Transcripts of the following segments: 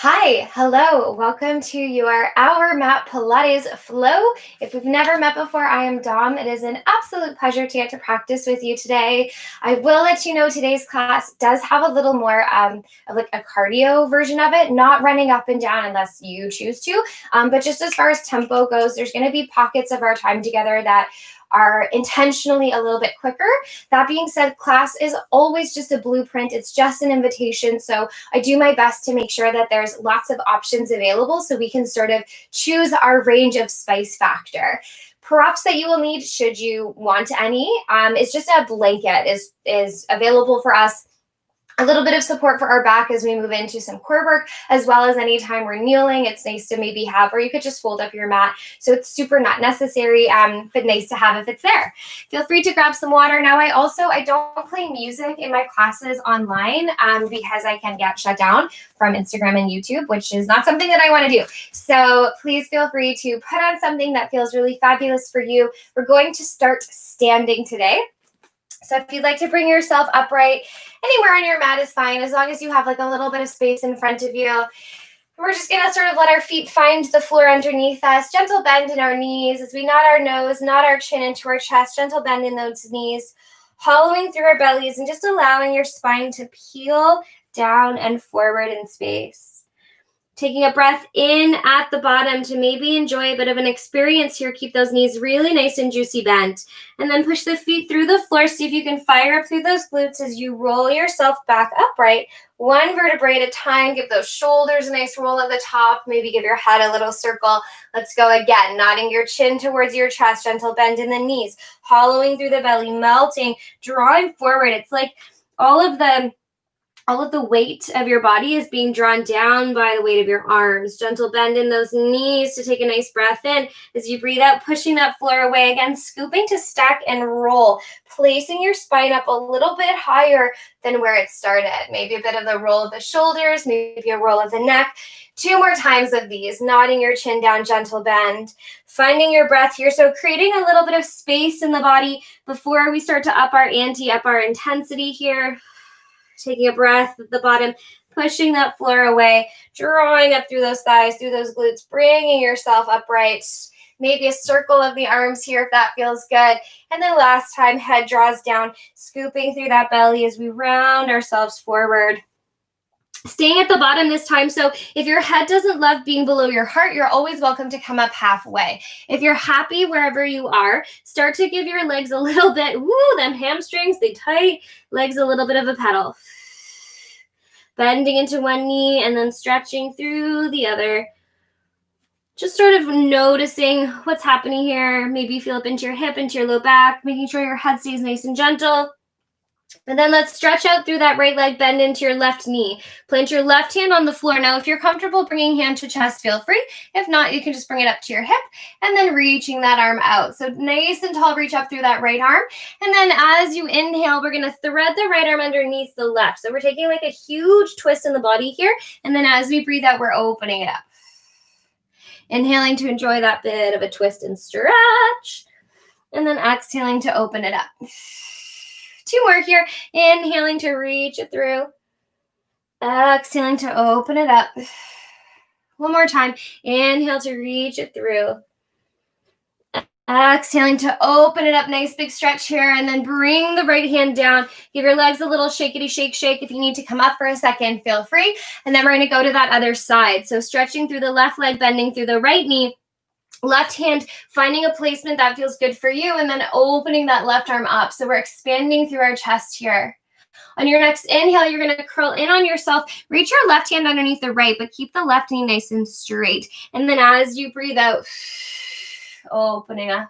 Hi, hello, welcome to your Hour Mat Pilates Flow. If we've never met before, I am Dom. It is an absolute pleasure to get to practice with you today. I will let you know today's class does have a little more of like a cardio version of it, not running up and down unless you choose to. But just as far as tempo goes, there's going to be pockets of our time together that are intentionally a little bit quicker. That being said, class is always just a blueprint. It's just an invitation. So I do my best to make sure that there's lots of options available so we can sort of choose our range of spice factor. Props that you will need should you want any is just a blanket is available for us. A little bit of support for our back as we move into some core work, as well as anytime we're kneeling, it's nice to maybe have, or you could just fold up your mat. So it's super not necessary, but nice to have if it's there. Feel free to grab some water. Now I don't play music in my classes online because I can get shut down from Instagram and YouTube, which is not something that I want to do. So please feel free to put on something that feels really fabulous for you. We're going to start standing today. So if you'd like to bring yourself upright, anywhere on your mat is fine, as long as you have like a little bit of space in front of you. We're just gonna sort of let our feet find the floor underneath us. Gentle bend in our knees as we nod our nose, nod our chin into our chest, gentle bend in those knees, hollowing through our bellies and just allowing your spine to peel down and forward in space. Taking a breath in at the bottom to maybe enjoy a bit of an experience here. Keep those knees really nice and juicy bent. And then push the feet through the floor. See if you can fire up through those glutes as you roll yourself back upright. One vertebrae at a time. Give those shoulders a nice roll at the top. Maybe give your head a little circle. Let's go again. Nodding your chin towards your chest. Gentle bend in the knees. Hollowing through the belly. Melting. Drawing forward. It's like all of the weight of your body is being drawn down by the weight of your arms. Gentle bend in those knees to take a nice breath in. As you breathe out, pushing that floor away again, scooping to stack and roll, placing your spine up a little bit higher than where it started. Maybe a bit of the roll of the shoulders, maybe a roll of the neck. 2 more times of these, nodding your chin down, gentle bend. Finding your breath here, so creating a little bit of space in the body before we start to up our ante, up our intensity here. Taking a breath at the bottom, pushing that floor away, drawing up through those thighs, through those glutes, bringing yourself upright. Maybe a circle of the arms here if that feels good. And then last time, head draws down, scooping through that belly as we round ourselves forward. Staying at the bottom this time, so if your head doesn't love being below your heart, you're always welcome to come up halfway. If you're happy wherever you are, start to give your legs a little bit, them hamstrings, they tight, legs a little bit of a pedal. Bending into one knee and then stretching through the other. Just sort of noticing what's happening here. Maybe feel up into your hip, into your low back, making sure your head stays nice and gentle. And then let's stretch out through that right leg, bend into your left knee. Plant your left hand on the floor. Now, if you're comfortable bringing hand to chest, feel free. If not, you can just bring it up to your hip and then reaching that arm out. So nice and tall, reach up through that right arm. And then as you inhale, we're going to thread the right arm underneath the left. So we're taking like a huge twist in the body here. And then as we breathe out, we're opening it up. Inhaling to enjoy that bit of a twist and stretch. And then exhaling to open it up. 2 more here. Inhaling to reach it through. Exhaling to open it up. 1 more time. Inhale to reach it through. Exhaling to open it up. Nice big stretch here. And then bring the right hand down. Give your legs a little shakety shake shake. If you need to come up for a second, feel free. And then we're going to go to that other side. So stretching through the left leg, bending through the right knee. Left hand, finding a placement that feels good for you, and then opening that left arm up. So we're expanding through our chest here. On your next inhale, you're going to curl in on yourself. Reach your left hand underneath the right, but keep the left knee nice and straight. And then as you breathe out, opening up.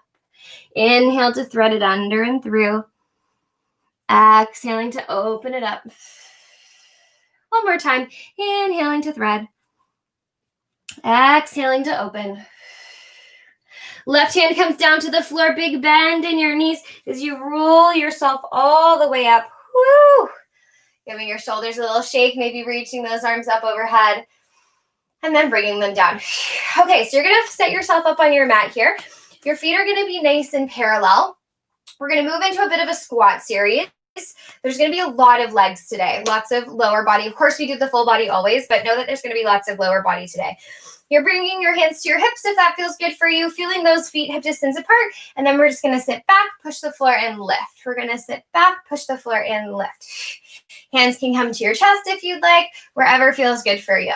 Inhale to thread it under and through. Exhaling to open it up. 1 more time. Inhaling to thread. Exhaling to open. Left hand comes down to the floor, big bend in your knees as you roll yourself all the way up. Woo! Giving your shoulders a little shake, maybe reaching those arms up overhead, and then bringing them down. Okay, so you're going to set yourself up on your mat here. Your feet are going to be nice and parallel. We're going to move into a bit of a squat series. there's going to be a lot of legs today, lots of lower body. Of course, we do the full body always, but know that there's going to be lots of lower body today. You're bringing your hands to your hips if that feels good for you, feeling those feet hip distance apart, and then we're just going to sit back, push the floor, and lift. We're going to sit back, push the floor, and lift. Hands can come to your chest if you'd like, wherever feels good for you.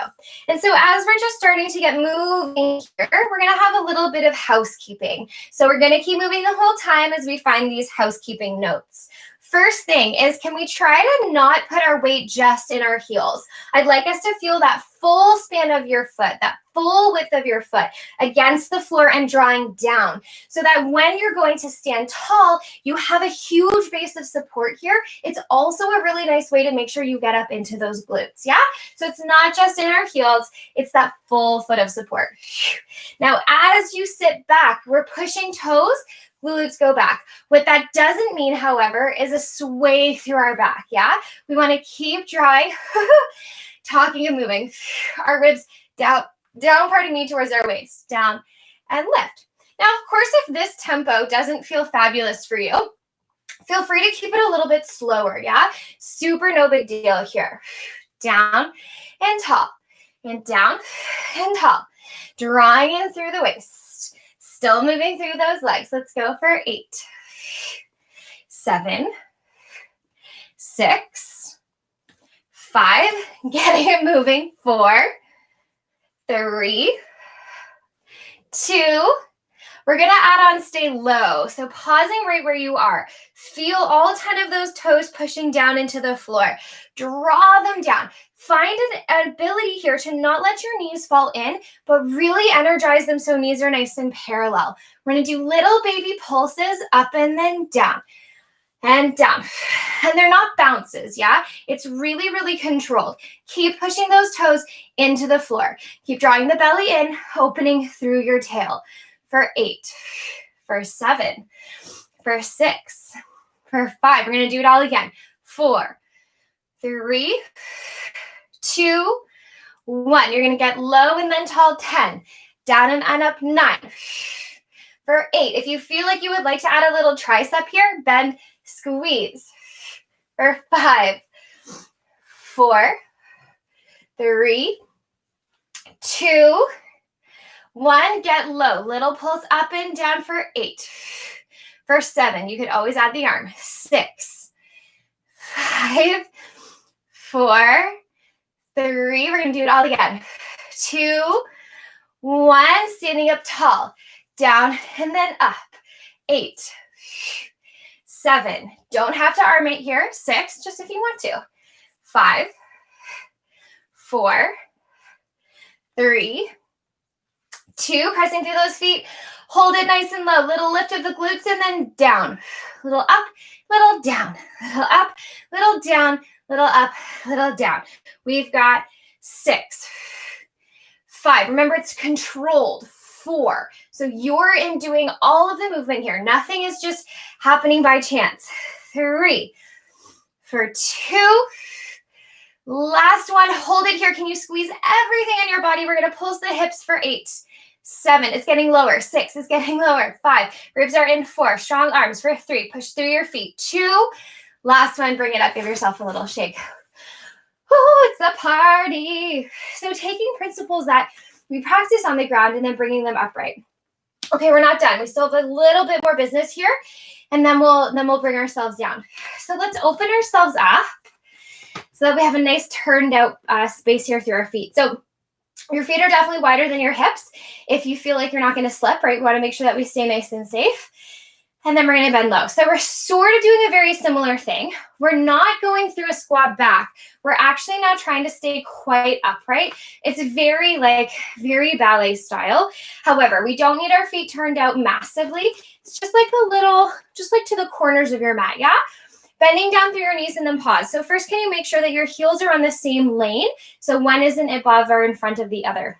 And so as we're just starting to get moving here, we're going to have a little bit of housekeeping. So we're going to keep moving the whole time as we find these housekeeping notes. First thing is, can we try to not put our weight just in our heels? I'd like us to feel that full span of your foot, that full width of your foot against the floor and drawing down, so that when you're going to stand tall, you have a huge base of support here. It's also a really nice way to make sure you get up into those glutes, yeah? So it's not just in our heels, it's that full foot of support. Now, as you sit back, we're pushing toes, glutes go back. What that doesn't mean, however, is a sway through our back, yeah? We want to keep drawing, talking and moving. Our ribs down, pardon me, towards our waist, down and lift. Now, of course, if this tempo doesn't feel fabulous for you, feel free to keep it a little bit slower, yeah? Super no big deal here. Down and tall, and down and tall. Drawing in through the waist. Still moving through those legs. Let's go for 8, 7, 6, 5. Getting it moving. 4, 3, 2. We're going to add on stay low. So pausing right where you are. Feel all 10 of those toes pushing down into the floor. Draw them down. Find an ability here to not let your knees fall in, but really energize them so knees are nice and parallel. We're going to do little baby pulses up and then down and down. And they're not bounces, yeah? It's really, really controlled. Keep pushing those toes into the floor. Keep drawing the belly in, opening through your tail. For 8, for 7, for 6, for 5. We're going to do it all again. 4, 3, 2, 1. You're going to get low and then tall. 10, down and up. 9. For 8, if you feel like you would like to add a little tricep here, bend, squeeze. For 5, 4, 3, 2, 1, get low. Little pulse up and down for 8. For 7, you could always add the arm. 6, 5, 4, 3. We're going to do it all again. 2, 1. Standing up tall. Down and then up. 8, 7. Don't have to arm it here. 6, just if you want to. 5, 4, 3, 2, pressing through those feet. Hold it nice and low. Little lift of the glutes and then down. Little up, little down. Little up, little down, little up, little down. We've got 6, 5. Remember, it's controlled. 4. So you're in doing all of the movement here. Nothing is just happening by chance. 3, for 2. Last one. Hold it here. Can you squeeze everything in your body? We're going to pulse the hips for 8. 7, it's getting lower. 6 is getting lower. 5, ribs are in. 4, strong arms. For 3, push through your feet. 2, last one, bring it up. Give yourself a little shake. Oh, it's the party. So taking principles that we practice on the ground and then bringing them upright. Okay, we're not done. We still have a little bit more business here, and then we'll bring ourselves down. So let's open ourselves up so that we have a nice turned out space here through our feet. So your feet are definitely wider than your hips. If you feel like you're not going to slip, right, we want to make sure that we stay nice and safe. And then we're going to bend low. So we're sort of doing a very similar thing. We're not going through a squat back. We're actually now trying to stay quite upright. It's very ballet style. However, we don't need our feet turned out massively. It's just like just like to the corners of your mat, yeah? Bending down through your knees and then pause. So first, can you make sure that your heels are on the same lane? So one isn't above or in front of the other.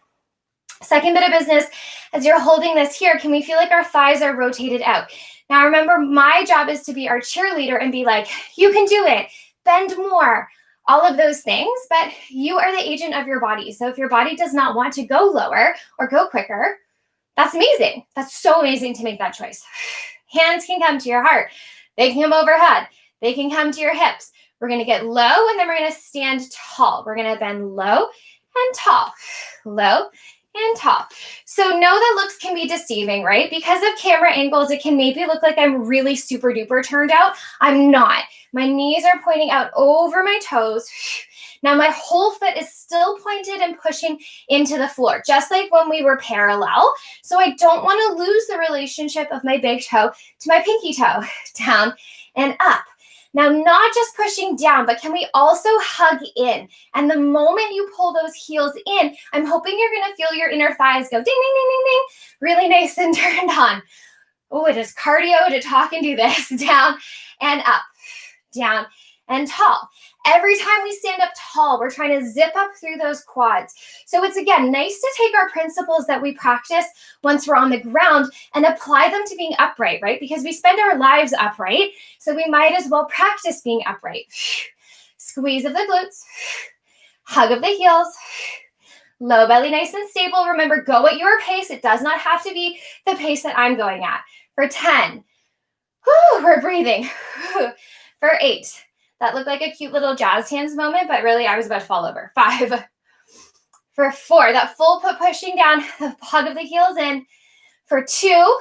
Second bit of business, as you're holding this here, can we feel like our thighs are rotated out? Now remember, my job is to be our cheerleader and be like, you can do it, bend more, all of those things, but you are the agent of your body. So if your body does not want to go lower or go quicker, that's amazing. That's so amazing to make that choice. Hands can come to your heart. They can come overhead. They can come to your hips. We're going to get low, and then we're going to stand tall. We're going to bend low and tall, low and tall. So know that looks can be deceiving, right? Because of camera angles, it can maybe look like I'm really super duper turned out. I'm not. My knees are pointing out over my toes. Now my whole foot is still pointed and pushing into the floor, just like when we were parallel. So I don't want to lose the relationship of my big toe to my pinky toe, down and up. Now, not just pushing down, but can we also hug in? And the moment you pull those heels in, I'm hoping you're going to feel your inner thighs go ding, ding, ding, ding, ding, really nice and turned on. Oh, it is cardio to talk and do this. Down and up, down and tall. Every time we stand up tall, we're trying to zip up through those quads. So it's, again, nice to take our principles that we practice once we're on the ground and apply them to being upright, right? Because we spend our lives upright, so we might as well practice being upright. Squeeze of the glutes, hug of the heels, low belly nice and stable. Remember, go at your pace. It does not have to be the pace that I'm going at. For 10, we're breathing. For 8, that looked like a cute little jazz hands moment, but really I was about to fall over. 5. For 4, that full foot pushing down, the hug of the heels in. For 2,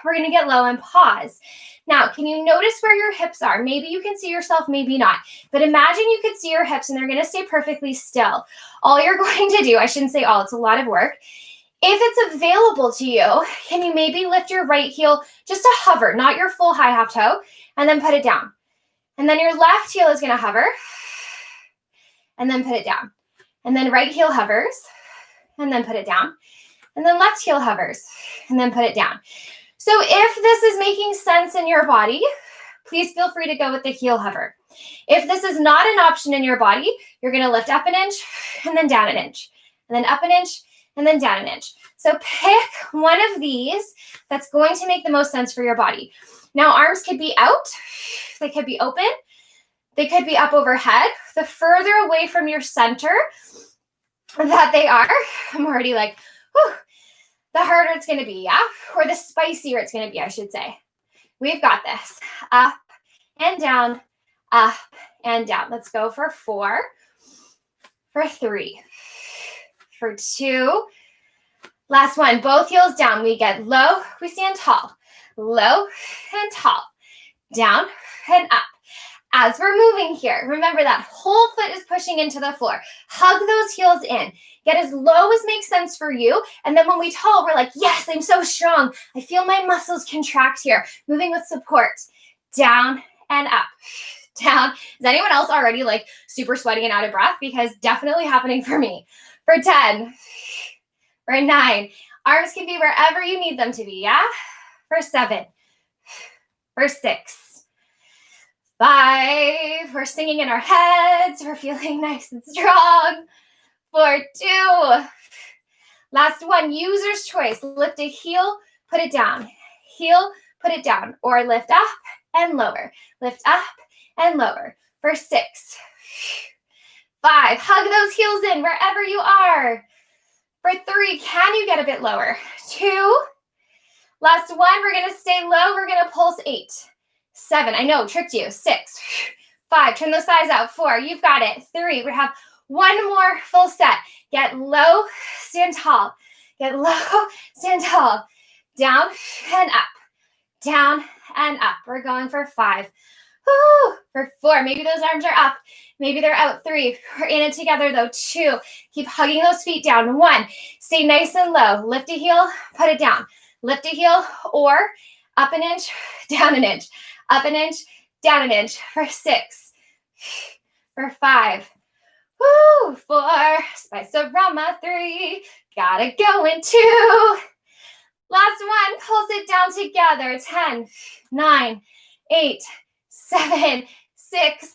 we're going to get low and pause. Now, can you notice where your hips are? Maybe you can see yourself, maybe not. But imagine you could see your hips and they're going to stay perfectly still. All you're going to do, I shouldn't say all, it's a lot of work. If it's available to you, can you maybe lift your right heel just to hover, not your full high half toe, and then put it down. And then your left heel is going to hover, and then put it down. And then right heel hovers, and then put it down. And then left heel hovers, and then put it down. So if this is making sense in your body, please feel free to go with the heel hover. If this is not an option in your body, you're going to lift up an inch, and then down an inch, and then up an inch, and then down an inch. So pick one of these that's going to make the most sense for your body. Now, arms could be out. They could be open. They could be up overhead. The further away from your center that they are, I'm already like, whew, the harder it's going to be, yeah? Or the spicier it's going to be, I should say. We've got this. Up and down, up and down. Let's go for 4, for 3, for 2. Last one, both heels down. We get low, we stand tall. Low and tall, down and up. As we're moving here, remember that whole foot is pushing into the floor. Hug those heels in. Get as low as makes sense for you. And then when we tall, we're like, yes, I'm so strong. I feel my muscles contract here. Moving with support. Down and up. Down. Is anyone else already like super sweaty and out of breath? Because definitely happening for me. For 10. For 9. Arms can be wherever you need them to be, yeah? For 7, for 6, 5, we're singing in our heads, we're feeling nice and strong. For 2, last one, user's choice. Lift a heel, put it down. Heel, put it down. Or lift up and lower. Lift up and lower. For 6, 5, hug those heels in wherever you are. For 3, can you get a bit lower? 2, last one, we're going to stay low. We're going to pulse 8, 7. I know, tricked you. 6, 5. Turn those thighs out. 4. You've got it. 3. We have one more full set. Get low, stand tall. Get low, stand tall. Down and up. Down and up. We're going for 5. Woo! For 4. Maybe those arms are up. Maybe they're out. 3. We're in it together though. 2. Keep hugging those feet down. 1. Stay nice and low. Lift a heel, put it down. Lift a heel or up an inch, down an inch, up an inch, down an inch. For 6, for 5, woo, 4, Spice-a-Rama. 3, gotta go in 2. Last one, pulse it down together. 10, 9, 8, 7, 6,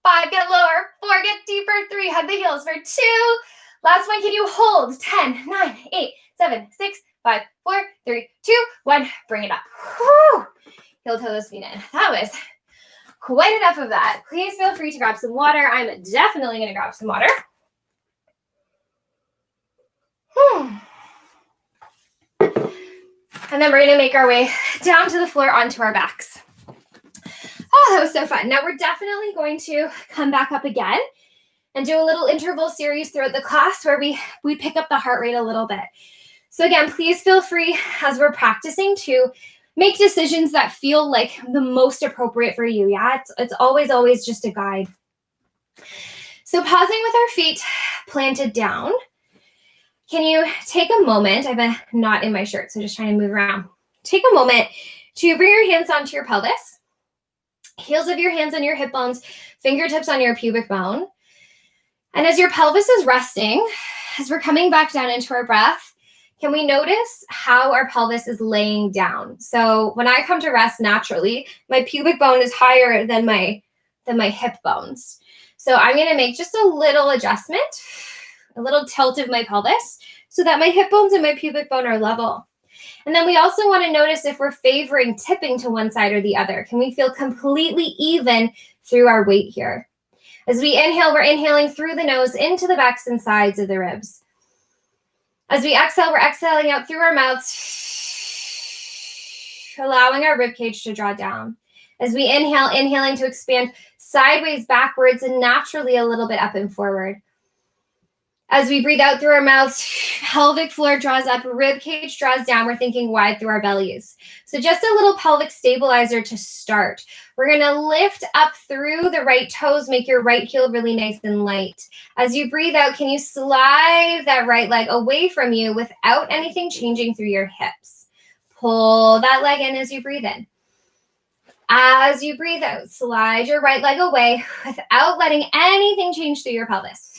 5, get lower. 4, get deeper. 3, hug the heels. For 2, last one, can you hold? 10, 9, 8, 7, 6, 5, 4, 3, 2, 1. Bring it up. Woo! Heel toe those feet in. That was quite enough of that. Please feel free to grab some water. I'm definitely going to grab some water. And then we're going to make our way down to the floor onto our backs. Oh, that was so fun. Now we're definitely going to come back up again and do a little interval series throughout the class where we pick up the heart rate a little bit. So again, please feel free as we're practicing to make decisions that feel like the most appropriate for you. Yeah, it's always just a guide. So pausing with our feet planted down. Can you take a moment? I have a knot in my shirt, so just trying to move around. Take a moment to bring your hands onto your pelvis, heels of your hands on your hip bones, fingertips on your pubic bone. And as your pelvis is resting, as we're coming back down into our breath, can we notice how our pelvis is laying down? So when I come to rest naturally, my pubic bone is higher than my hip bones. So I'm going to make just a little adjustment, a little tilt of my pelvis so that my hip bones and my pubic bone are level. And then we also want to notice if we're favoring tipping to one side or the other. Can we feel completely even through our weight here? As we inhale, we're inhaling through the nose into the backs and sides of the ribs. As we exhale, we're exhaling out through our mouths, allowing our rib cage to draw down. As we inhale, inhaling to expand sideways, backwards, and naturally a little bit up and forward. As we breathe out through our mouths, pelvic floor draws up, rib cage draws down. We're thinking wide through our bellies. So just a little pelvic stabilizer to start. We're going to lift up through the right toes, make your right heel really nice and light. As you breathe out, can you slide that right leg away from you without anything changing through your hips? Pull that leg in as you breathe in. As you breathe out, slide your right leg away without letting anything change through your pelvis.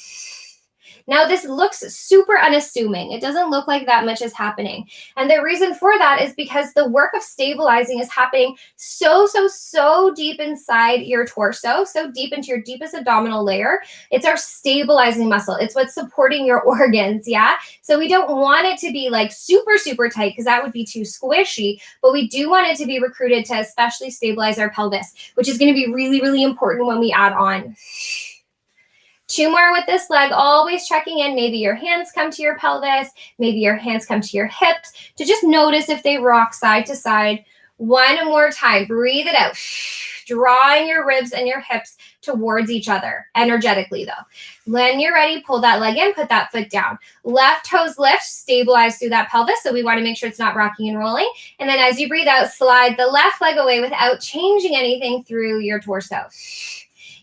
Now, this looks super unassuming. It doesn't look like that much is happening. And the reason for that is because the work of stabilizing is happening so deep inside your torso, so deep into your deepest abdominal layer. It's our stabilizing muscle. It's what's supporting your organs, yeah? So we don't want it to be like super tight because that would be too squishy, but we do want it to be recruited to especially stabilize our pelvis, which is going to be really important when we add on. 2 more with this leg, always checking in. Maybe your hands come to your pelvis. Maybe your hands come to your hips to just notice if they rock side to side. 1 more time. Breathe it out. Drawing your ribs and your hips towards each other, energetically though. When you're ready, pull that leg in, put that foot down. Left toes lift, stabilize through that pelvis. So we want to make sure it's not rocking and rolling. And then as you breathe out, slide the left leg away without changing anything through your torso.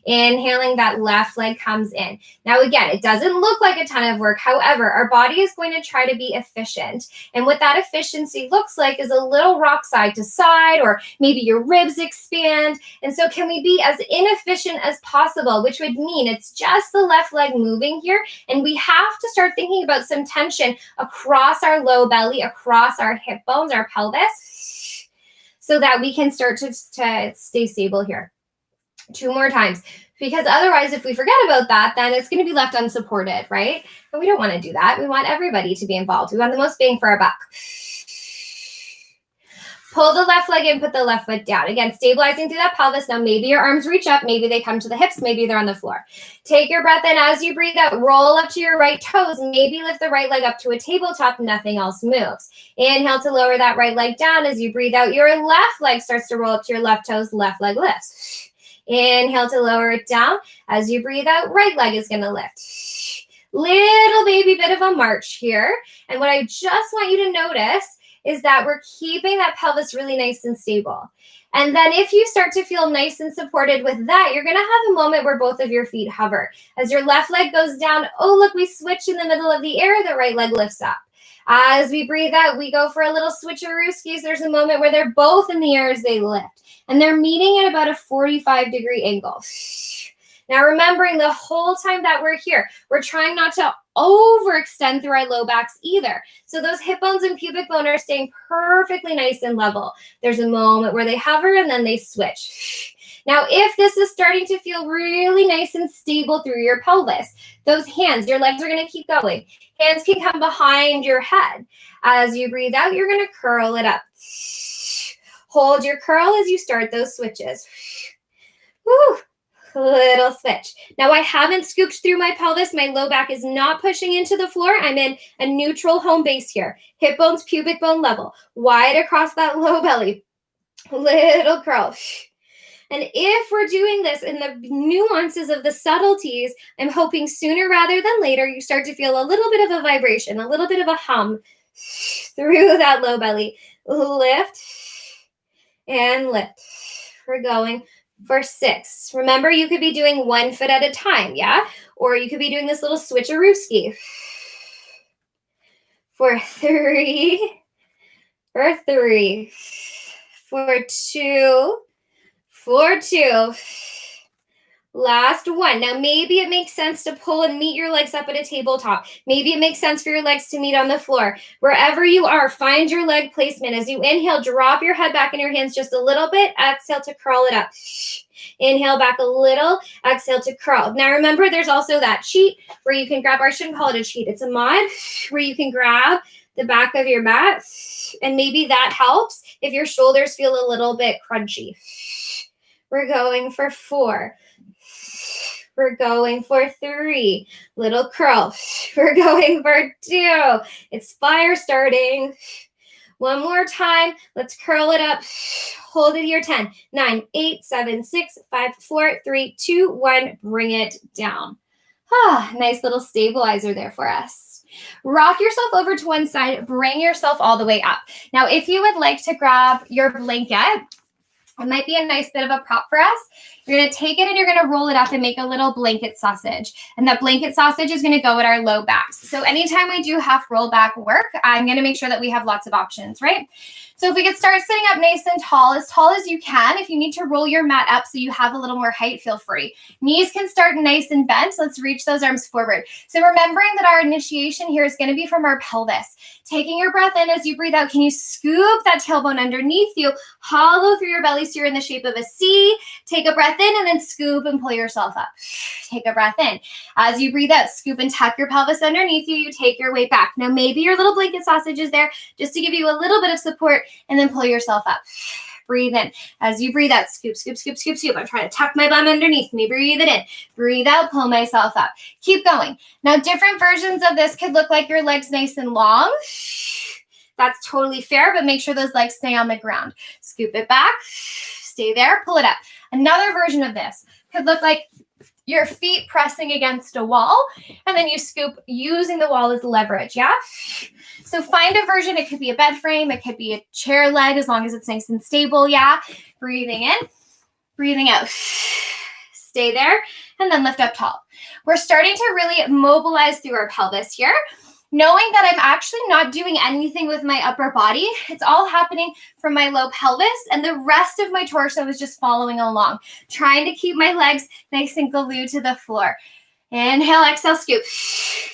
Inhaling, that left leg comes in. Now, again, it doesn't look like a ton of work. However, our body is going to try to be efficient. And what that efficiency looks like is a little rock side to side, or maybe your ribs expand. And so can we be as inefficient as possible, which would mean it's just the left leg moving here. And we have to start thinking about some tension across our low belly, across our hip bones, our pelvis, so that we can start to stay stable here. 2 more times, because otherwise, if we forget about that, then it's going to be left unsupported, right? And we don't want to do that. We want everybody to be involved. We want the most bang for our buck. Pull the left leg in, put the left foot down. Again, stabilizing through that pelvis. Now, maybe your arms reach up. Maybe they come to the hips. Maybe they're on the floor. Take your breath in as you breathe out. Roll up to your right toes. Maybe lift the right leg up to a tabletop. Nothing else moves. Inhale to lower that right leg down. As you breathe out, your left leg starts to roll up to your left toes. Left leg lifts. Inhale to lower it down. As you breathe out, right leg is going to lift. Little baby bit of a march here. And what I just want you to notice is that we're keeping that pelvis really nice and stable. And then if you start to feel nice and supported with that, you're going to have a moment where both of your feet hover. As your left leg goes down, oh, look, we switch in the middle of the air. The right leg lifts up. As we breathe out, we go for a little switcherooskies. There's a moment where they're both in the air as they lift. And they're meeting at about a 45-degree angle. Now, remembering the whole time that we're here, we're trying not to overextend through our low backs either. So those hip bones and pubic bone are staying perfectly nice and level. There's a moment where they hover and then they switch. Now, if this is starting to feel really nice and stable through your pelvis, those hands, your legs are going to keep going. Hands can come behind your head. As you breathe out, you're going to curl it up. Hold your curl as you start those switches. Woo, little switch. Now, I haven't scooped through my pelvis. My low back is not pushing into the floor. I'm in a neutral home base here. Hip bones, pubic bone level. Wide across that low belly. Little curl. And if we're doing this in the nuances of the subtleties, I'm hoping sooner rather than later, you start to feel a little bit of a vibration, a little bit of a hum through that low belly. Lift and lift. We're going for 6. Remember, you could be doing 1 foot at a time, yeah? Or you could be doing this little switcheroo-ski. For 3, for 3, for 2, for 2. Last one. Now, maybe it makes sense to pull and meet your legs up at a tabletop. Maybe it makes sense for your legs to meet on the floor. Wherever you are, find your leg placement. As you inhale, drop your head back in your hands just a little bit. Exhale to curl it up. Inhale back a little. Exhale to curl. Now, remember, there's also that cheat where you can grab, or I shouldn't call it a cheat. It's a mod where you can grab the back of your mat, and maybe that helps if your shoulders feel a little bit crunchy. We're going for 4. We're going for 3. Little curl. We're going for 2. It's fire starting. One more time. Let's curl it up. Hold it here. 10, 9, 8, 7, 6, 5, 4, 3, 2, 1. Bring it down. Nice little stabilizer there for us. Rock yourself over to one side. Bring yourself all the way up. Now, if you would like to grab your blanket, it might be a nice bit of a prop for us. You're going to take it and you're going to roll it up and make a little blanket sausage. And that blanket sausage is going to go at our low backs. So anytime we do half roll back work, I'm going to make sure that we have lots of options, right? So if we could start sitting up nice and tall as you can. If you need to roll your mat up so you have a little more height, feel free. Knees can start nice and bent. Let's reach those arms forward. So remembering that our initiation here is going to be from our pelvis. Taking your breath in as you breathe out, can you scoop that tailbone underneath you, hollow through your belly so you're in the shape of a C. Take a breath in and then scoop and pull yourself up. Take a breath in. As you breathe out, scoop and tuck your pelvis underneath you. You take your weight back. Now maybe your little blanket sausage is there just to give you a little bit of support, and then pull yourself up. Breathe in. As you breathe out, scoop, scoop, scoop, scoop, scoop. I'm trying to tuck my bum underneath me. Breathe it in. Breathe out, pull myself up. Keep going. Now, different versions of this could look like your legs nice and long. That's totally fair, but make sure those legs stay on the ground. Scoop it back. Stay there. Pull it up. Another version of this could look like your feet pressing against a wall, and then you scoop using the wall as leverage, yeah? So find a version. It could be a bed frame. It could be a chair leg, as long as it's nice and stable, yeah? Breathing in, breathing out. Stay there, and then lift up tall. We're starting to really mobilize through our pelvis here, knowing that I'm actually not doing anything with my upper body. It's all happening from my low pelvis, and the rest of my torso is just following along, trying to keep my legs nice and glued to the floor. Inhale, exhale, scoop.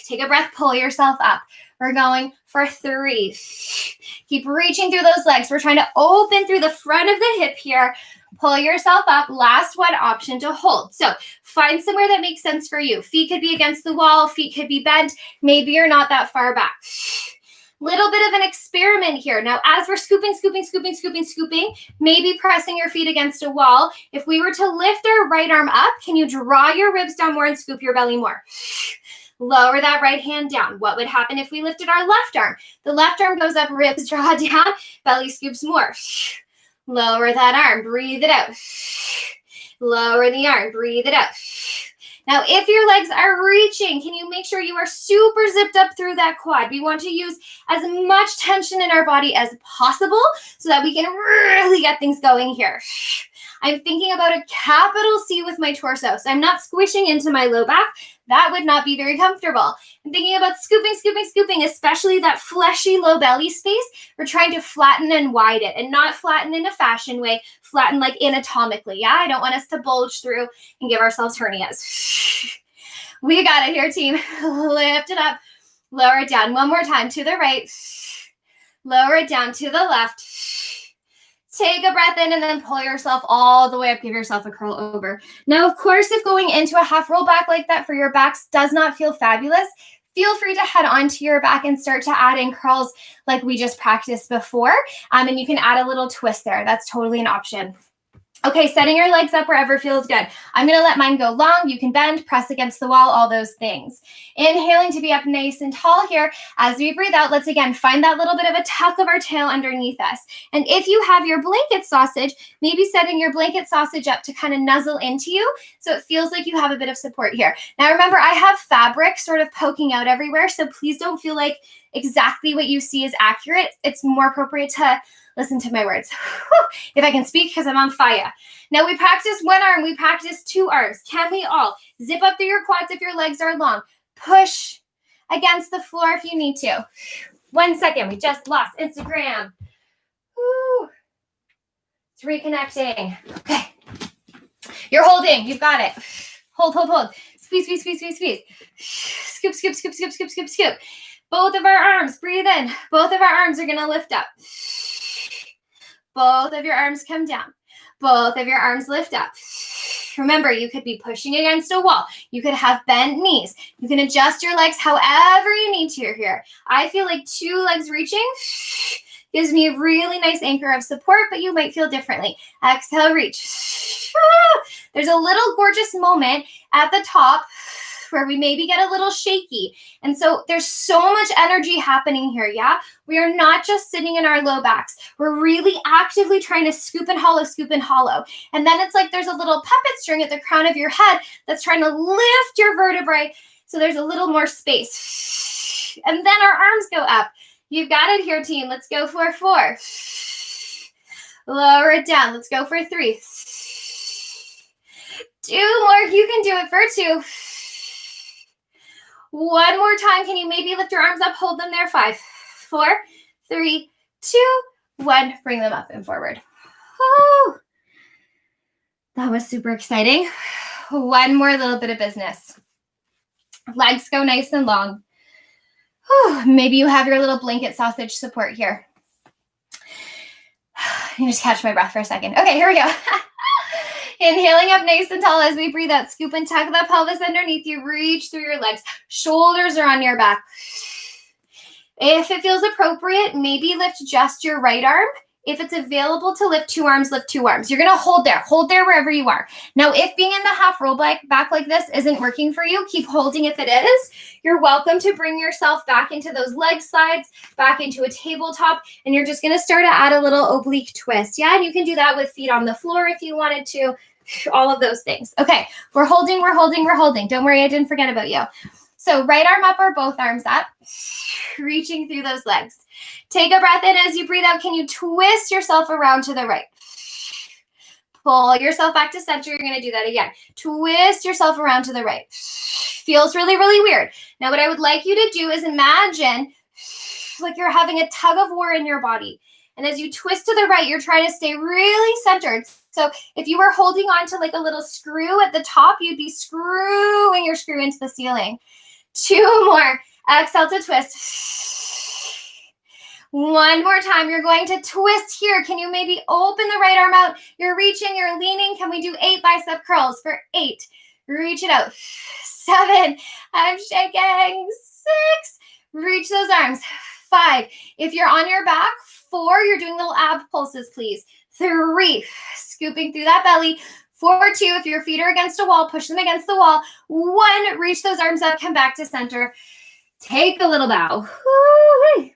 Take a breath, pull yourself up. We're going for 3. Keep reaching through those legs. We're trying to open through the front of the hip here. Pull yourself up. Last one, option to hold. So find somewhere that makes sense for you. Feet could be against the wall. Feet could be bent. Maybe you're not that far back. Little bit of an experiment here. Now, as we're scooping, maybe pressing your feet against a wall. If we were to lift our right arm up, can you draw your ribs down more and scoop your belly more? Lower that right hand down. What would happen if we lifted our left arm? The left arm goes up, ribs draw down, belly scoops more. Lower that arm, breathe it out. Lower the arm, breathe it out. Now, if your legs are reaching, can you make sure you are super zipped up through that quad? We want to use as much tension in our body as possible so that we can really get things going here. I'm thinking about a capital C with my torso. So I'm not squishing into my low back. That would not be very comfortable. I'm thinking about scooping, especially that fleshy low belly space. We're trying to flatten and widen it, and not flatten in a fashion way, flatten like anatomically. Yeah, I don't want us to bulge through and give ourselves hernias. We got it here, team. Lift it up, lower it down. One more time to the right, lower it down to the left. Take a breath in and then pull yourself all the way up. Give yourself a curl over. Now, of course, if going into a half roll back like that for your backs does not feel fabulous, feel free to head onto your back and start to add in curls like we just practiced before. And you can add a little twist there. That's totally an option. Okay, setting your legs up wherever feels good. I'm gonna let mine go long. You can bend, press against the wall, all those things. Inhaling to be up nice and tall here. As we breathe out, let's again find that little bit of a tuck of our tail underneath us. And if you have your blanket sausage, maybe setting your blanket sausage up to kind of nuzzle into you so it feels like you have a bit of support here. Now remember, I have fabric sort of poking out everywhere, so please don't feel like exactly what you see is accurate. It's more appropriate to listen to my words. If I can speak, because I'm on fire. Now we practice one arm, we practice two arms. Can we all? Zip up through your quads if your legs are long. Push against the floor if you need to. 1 second, we just lost Instagram. Woo. It's reconnecting. Okay. You're holding, you've got it. Hold, hold, hold. Squeeze, squeeze, squeeze, squeeze, squeeze. Scoop, scoop, scoop, scoop, scoop, scoop, scoop. Both of our arms, breathe in. Both of our arms are gonna lift up. Both of your arms come down. Both of your arms lift up. Remember, you could be pushing against a wall. You could have bent knees. You can adjust your legs however you need to here. I feel like 2 legs reaching gives me a really nice anchor of support, but you might feel differently. Exhale, reach. There's a little gorgeous moment at the top where we maybe get a little shaky. And so there's so much energy happening here, yeah? We are not just sitting in our low backs. We're really actively trying to scoop and hollow, scoop and hollow. And then it's like there's a little puppet string at the crown of your head that's trying to lift your vertebrae so there's a little more space. And then our arms go up. You've got it here, team. Let's go for 4. Lower it down. Let's go for 3. 2 more. You can do it for 2. 1 more time. Can you maybe lift your arms up? Hold them there. 5, 4, 3, 2, 1. Bring them up and forward. Woo. That was super exciting. 1 more little bit of business. Legs go nice and long. Whew. Maybe you have your little blanket sausage support here. Let me just catch my breath for a second. Okay, here we go. Inhaling up nice and tall as we breathe out. Scoop and tuck the pelvis underneath you. Reach through your legs. Shoulders are on your back. If it feels appropriate, maybe lift just your right arm. If it's available to lift 2 arms, lift 2 arms. You're going to hold there. Hold there wherever you are. Now, if being in the half roll back like this isn't working for you, keep holding if it is. You're welcome to bring yourself back into those leg slides, back into a tabletop, and you're just going to start to add a little oblique twist. Yeah, and you can do that with feet on the floor if you wanted to. All of those things. Okay, we're holding, we're holding, we're holding. Don't worry, I didn't forget about you. So right arm up or both arms up, reaching through those legs. Take a breath in as you breathe out. Can you twist yourself around to the right? Pull yourself back to center. You're going to do that again. Twist yourself around to the right. Feels really, really weird. Now, what I would like you to do is imagine like you're having a tug of war in your body. And as you twist to the right, you're trying to stay really centered. So if you were holding on to like a little screw at the top, you'd be screwing your screw into the ceiling. 2 more. Exhale to twist. 1 more time. You're going to twist here. Can you maybe open the right arm out? You're reaching, you're leaning. Can we do 8 bicep curls for 8? Reach it out. 7. I'm shaking. 6. Reach those arms. 5. If you're on your back, 4. You're doing little ab pulses, please. 3. Scooping through that belly. 4, 2. If your feet are against a wall, push them against the wall. 1. Reach those arms up. Come back to center. Take a little bow. Woo-wee.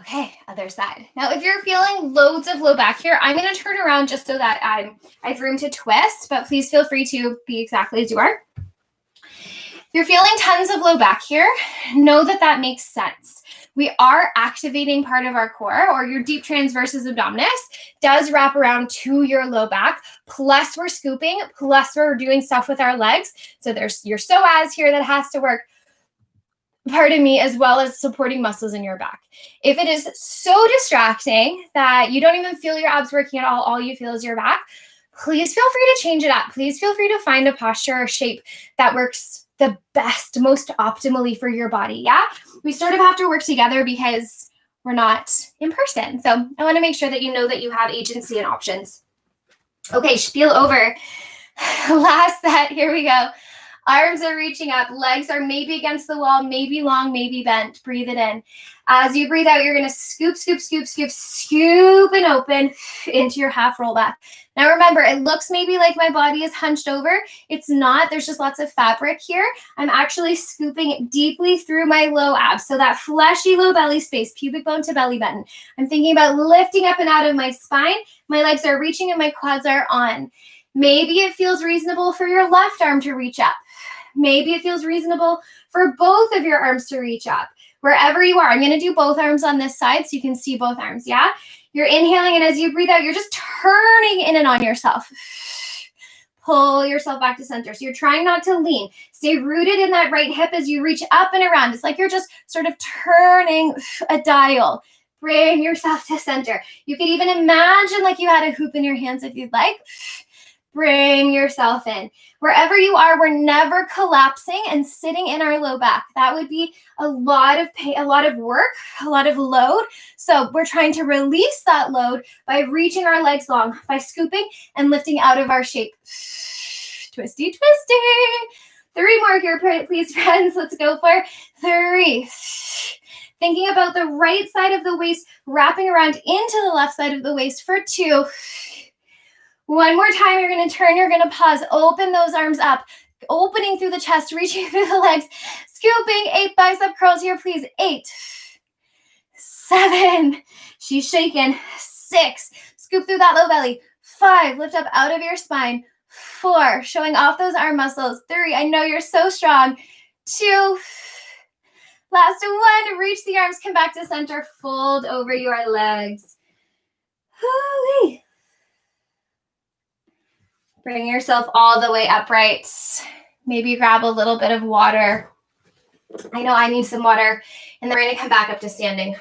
Okay, other side. Now, if you're feeling loads of low back here, I'm going to turn around just so that I have room to twist, but please feel free to be exactly as you are. If you're feeling tons of low back here, know that that makes sense. We are activating part of our core, or your deep transversus abdominis does wrap around to your low back, plus we're scooping, plus we're doing stuff with our legs. So there's your psoas here that has to work, pardon me, as well as supporting muscles in your back. If it is so distracting that you don't even feel your abs working at all you feel is your back, please feel free to change it up. Please feel free to find a posture or shape that works the best, most optimally for your body, yeah? We sort of have to work together because we're not in person. So I want to make sure that you know that you have agency and options. Okay, spiel over. Last set, here we go. Arms are reaching up. Legs are maybe against the wall, maybe long, maybe bent. Breathe it in. As you breathe out, you're going to scoop, scoop, scoop, scoop, scoop and open into your half roll back. Now remember, it looks maybe like my body is hunched over. It's not. There's just lots of fabric here. I'm actually scooping deeply through my low abs. So that fleshy low belly space, pubic bone to belly button. I'm thinking about lifting up and out of my spine. My legs are reaching and my quads are on. Maybe it feels reasonable for your left arm to reach up. Maybe it feels reasonable for both of your arms to reach up. Wherever you are, I'm going to do both arms on this side so you can see both arms, yeah? You're inhaling, and as you breathe out, you're just turning in and on yourself. Pull yourself back to center. So you're trying not to lean. Stay rooted in that right hip as you reach up and around. It's like you're just sort of turning a dial. Bring yourself to center. You could even imagine like you had a hoop in your hands if you'd like. Bring yourself in. Wherever you are, we're never collapsing and sitting in our low back. That would be a lot of pain, a lot of work, a lot of load. So we're trying to release that load by reaching our legs long, by scooping and lifting out of our shape. Twisty, twisty. 3 more here, please, friends. Let's go for 3. Thinking about the right side of the waist, wrapping around into the left side of the waist for 2. 1 more time, you're going to turn, you're going to pause, open those arms up, opening through the chest, reaching through the legs, scooping. 8 bicep curls here, please. 8, 7, she's shaking. 6, scoop through that low belly. 5, lift up out of your spine. 4, showing off those arm muscles. 3, I know you're so strong. 2, last 1, reach the arms, come back to center, fold over your legs. Hoo-wee. Bring yourself all the way upright. Maybe grab a little bit of water. I know I need some water. And then we're going to come back up to standing.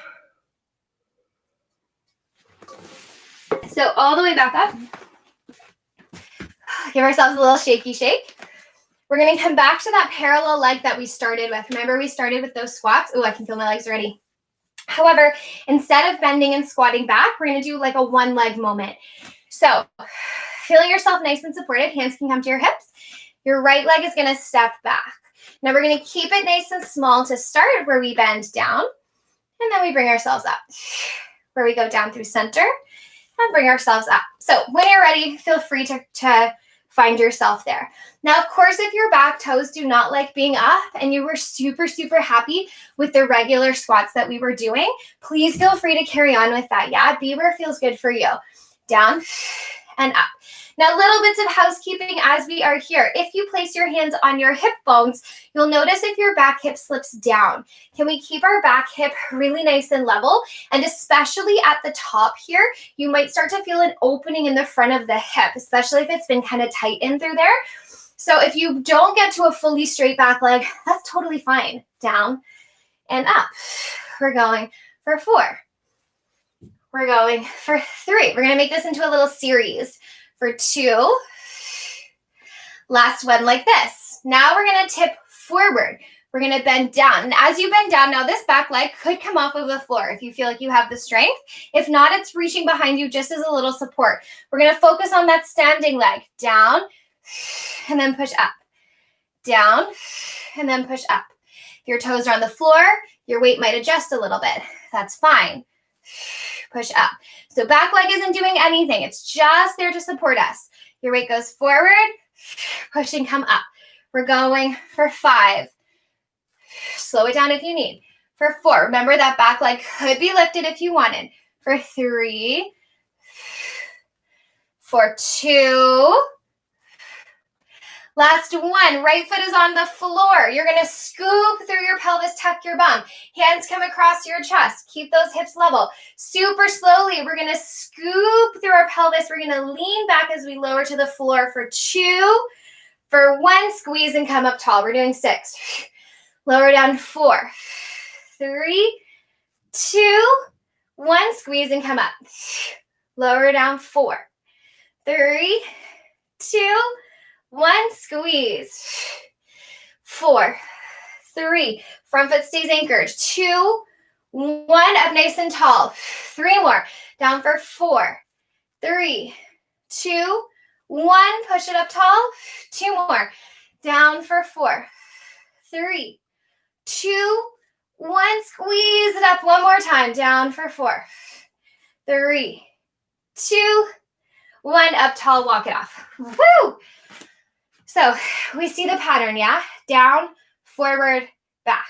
So all the way back up. Give ourselves a little shaky shake. We're going to come back to that parallel leg that we started with. Remember, we started with those squats. Oh, I can feel my legs already. However, instead of bending and squatting back, we're going to do like a 1 leg moment. So feeling yourself nice and supported, hands can come to your hips. Your right leg is going to step back. Now we're going to keep it nice and small to start, where we bend down, and then we bring ourselves up, where we go down through center and bring ourselves up. So when you're ready, feel free to find yourself there. Now, of course, if your back toes do not like being up and you were super, super happy with the regular squats that we were doing, please feel free to carry on with that. Yeah, be where it feels good for you. Down and up. Now, little bits of housekeeping as we are here. If you place your hands on your hip bones, you'll notice if your back hip slips down. Can we keep our back hip really nice and level? And especially at the top here, you might start to feel an opening in the front of the hip, especially if it's been kind of tight in through there. So if you don't get to a fully straight back leg, that's totally fine. Down and up. We're going for 4. We're going for 3. We're going to make this into a little series. For 2. Last one like this. Now we're going to tip forward. We're going to bend down. And as you bend down, now this back leg could come off of the floor if you feel like you have the strength. If not, it's reaching behind you just as a little support. We're going to focus on that standing leg. Down and then push up. Down and then push up. If your toes are on the floor, your weight might adjust a little bit. That's fine. Push up. So back leg isn't doing anything. It's just there to support us. Your weight goes forward, push and come up. We're going for 5. Slow it down if you need. For 4, remember that back leg could be lifted if you wanted. For 3, for 2, last 1, right foot is on the floor. You're going to scoop through your pelvis, tuck your bum. Hands come across your chest. Keep those hips level. Super slowly, we're going to scoop through our pelvis. We're going to lean back as we lower to the floor for 2. For 1, squeeze and come up tall. We're doing 6. Lower down 4. 3, 2, 1, squeeze and come up. Lower down 4. 3, 2, 1, squeeze. 4, 3, front foot stays anchored. 2, 1, up nice and tall. 3 more, down for 4, 3, 2, 1, push it up tall. 2 more, Down for 4, 3, 2, 1. Squeeze it up one more time. Down for 4, 3, 2, 1. Up tall, walk it off. Woo! So we see the pattern, yeah? Down, forward, back.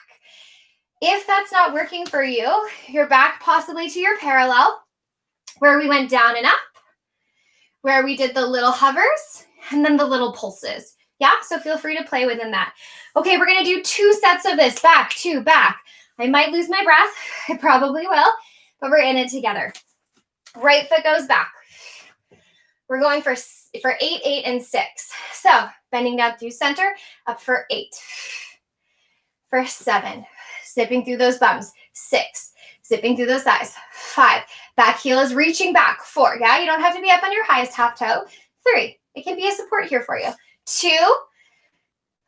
If that's not working for you, you're back possibly to your parallel, where we went down and up, where we did the little hovers, and then the little pulses. Yeah, so feel free to play within that. Okay, we're gonna do 2 sets of this, back, 2, back. I might lose my breath, I probably will, but we're in it together. Right foot goes back. We're going for 8, 8, and 6. So bending down through center, up for 8. For 7, zipping through those bums. 6, zipping through those thighs. 5, back heel is reaching back. 4, yeah, you don't have to be up on your highest half toe. 3, it can be a support here for you. 2,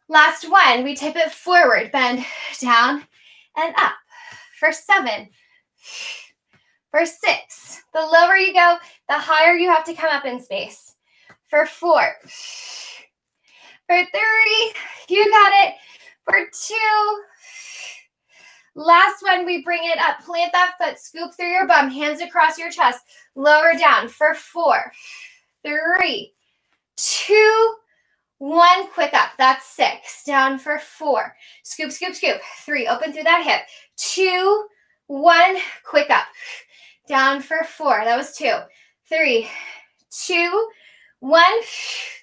last 1, we tip it forward, bend down and up. For 7, for 6, the lower you go, the higher you have to come up in space. For 4, for 3, you got it. For 2, last one, we bring it up, plant that foot, scoop through your bum, hands across your chest, lower down. For 4, 3, 2, 1, quick up. That's 6. Down for 4. Scoop, scoop, scoop. 3, open through that hip. 2, 1, quick up. Down for 4. That was 2. 3, 2, 1.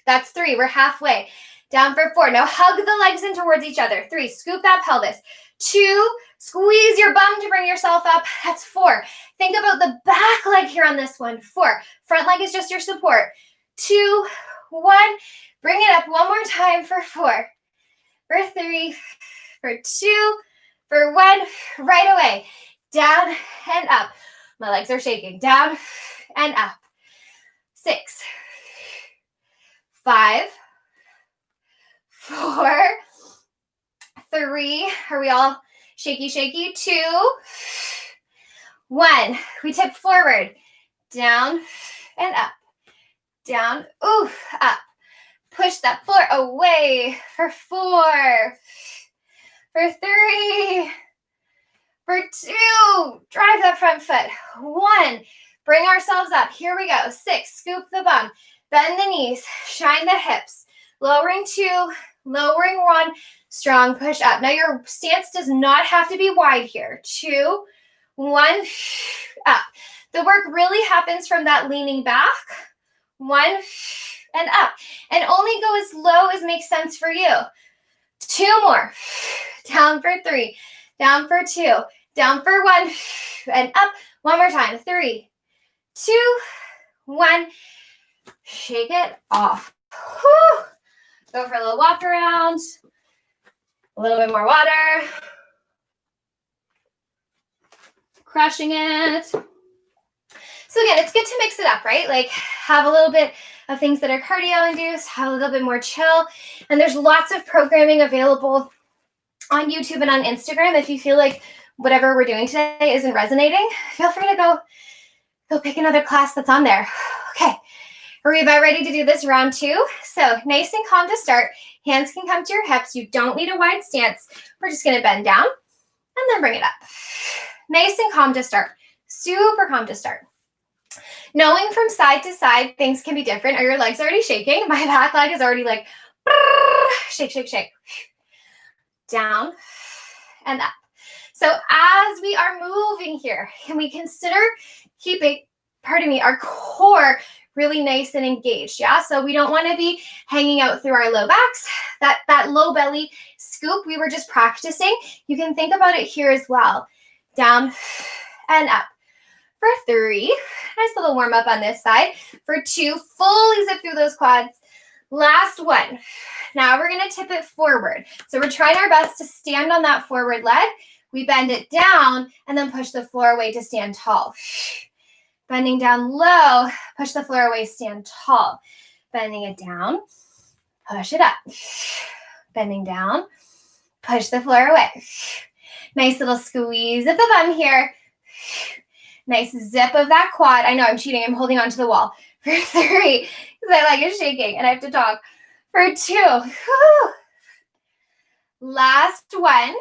That's 3. We're halfway. Down for 4. Now hug the legs in towards each other. 3, scoop that pelvis. 2, squeeze your bum to bring yourself up. That's 4. Think about the back leg here on this one. 4. Front leg is just your support. 2, 1. Bring it up one more time for 4. For 3. For 2. For 1. Right away. Down and up. My legs are shaking. Down and up. 6, 5, 4, 3. Are we all shaky, shaky? 2, 1. We tip forward. Down and up. Down. Ooh, up. Push that floor away. For 4. For 3. For 2. Drive that front foot. 1. Bring ourselves up. Here we go. 6. Scoop the bum. Bend the knees. Shine the hips. Lowering 2. Lowering 1. Strong push up. Now your stance does not have to be wide here. 2, 1. Up. The work really happens from that leaning back. 1 and up. And only go as low as makes sense for you. 2 more. Down for 3. Down for 2. Down for 1. And up. One more time. 3, 2, 1. Shake it off. Whew. Go for a little walk around. A little bit more water. Crushing it. So again, it's good to mix it up, right? Like have a little bit of things that are cardio induced, have a little bit more chill. And there's lots of programming available on YouTube and on Instagram. If you feel like whatever we're doing today isn't resonating, feel free to go pick another class that's on there. Okay. Are we about ready to do this round 2? So nice and calm to start. Hands can come to your hips. You don't need a wide stance. We're just going to bend down and then bring it up. Nice and calm to start. Super calm to start. Knowing from side to side, things can be different. Are your legs already shaking? My back leg is already like, shake, shake, shake. Down and up. So as we are moving here, can we consider keeping, our core really nice and engaged, yeah? So we don't want to be hanging out through our low backs. That low belly scoop we were just practicing, you can think about it here as well. Down and up. For 3, nice little warm up on this side. For 2, fully zip through those quads. Last 1. Now we're going to tip it forward. So we're trying our best to stand on that forward leg. We bend it down and then push the floor away to stand tall. Bending down low, push the floor away, stand tall. Bending it down, push it up. Bending down, push the floor away. Nice little squeeze of the bum here. Nice zip of that quad. I know I'm cheating. I'm holding on to the wall. For 3, because my leg is shaking and I have to talk. For 2, Last one.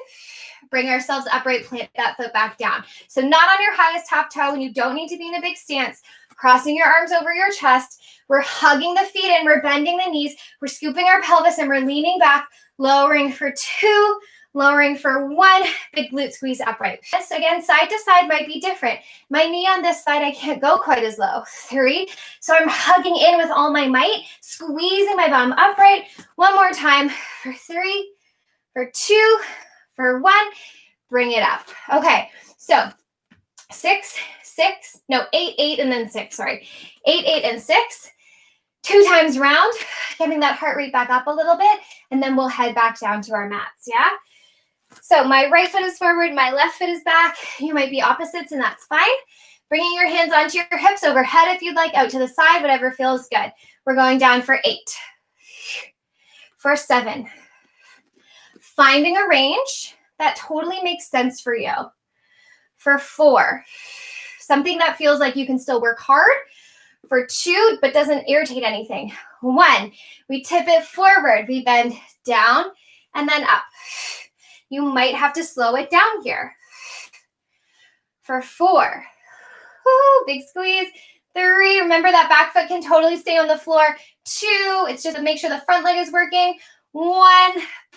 Bring ourselves upright, plant that foot back down. So not on your highest half toe, and you don't need to be in a big stance. Crossing your arms over your chest. We're hugging the feet in, we're bending the knees, we're scooping our pelvis, and we're leaning back, lowering for 2, lowering for 1, big glute squeeze upright. This, again, side to side might be different. My knee on this side, I can't go quite as low. 3, so I'm hugging in with all my might, squeezing my bum upright. One more time for 3, for 2, for 1, bring it up. Okay, so 8, and then 6, sorry. 8, and 6. 2 times round, getting that heart rate back up a little bit, and then we'll head back down to our mats, yeah? So my right foot is forward, my left foot is back. You might be opposites, and that's fine. Bringing your hands onto your hips, overhead if you'd like, out to the side, whatever feels good. We're going down for 8, for 7. Finding a range that totally makes sense for you. For 4, something that feels like you can still work hard. For 2, but doesn't irritate anything. 1, we tip it forward. We bend down and then up. You might have to slow it down here. For 4, woo, big squeeze. 3, remember that back foot can totally stay on the floor. 2, it's just to make sure the front leg is working. 1,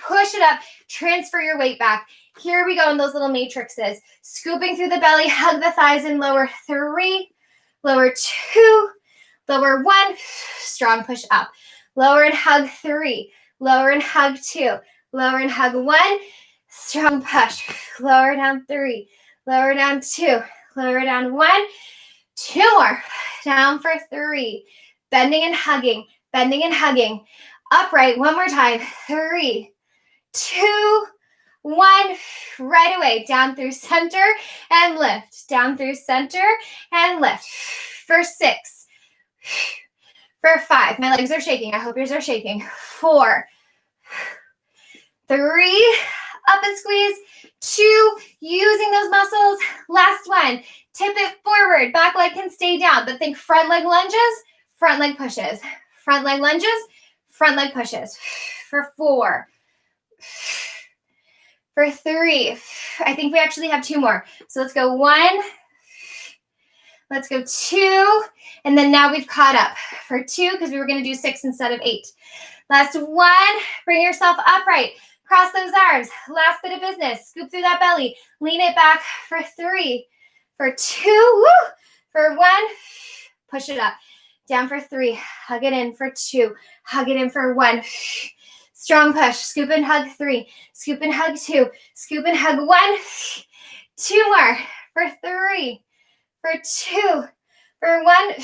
push it up, transfer your weight back. Here we go in those little matrices. Scooping through the belly, hug the thighs and lower. 3, lower 2, lower 1, strong push up. Lower and hug 3, lower and hug 2, lower and hug 1, strong push. Lower down 3, lower down 2, lower down 1, 2 more. Down for 3, bending and hugging, bending and hugging. Upright, one more time. 3, 2, 1, right away. Down through center and lift. Down through center and lift. For 6, for 5. My legs are shaking. I hope yours are shaking. 4, 3, up and squeeze. 2, using those muscles. Last one, tip it forward. Back leg can stay down, but think front leg lunges, front leg pushes. Front leg lunges, front leg pushes. For 4, for 3. I think we actually have 2 more. So let's go 1. Let's go 2. And then now we've caught up for 2 because we were going to do 6 instead of 8. Last 1. Bring yourself upright. Cross those arms. Last bit of business. Scoop through that belly. Lean it back for 3. For 2. Woo! For 1. Push it up. Down for 3. Hug it in for 2. Hug it in for 1. Strong push. Scoop and hug 3. Scoop and hug 2. Scoop and hug 1. 2 more. For 3. For 2. For 1.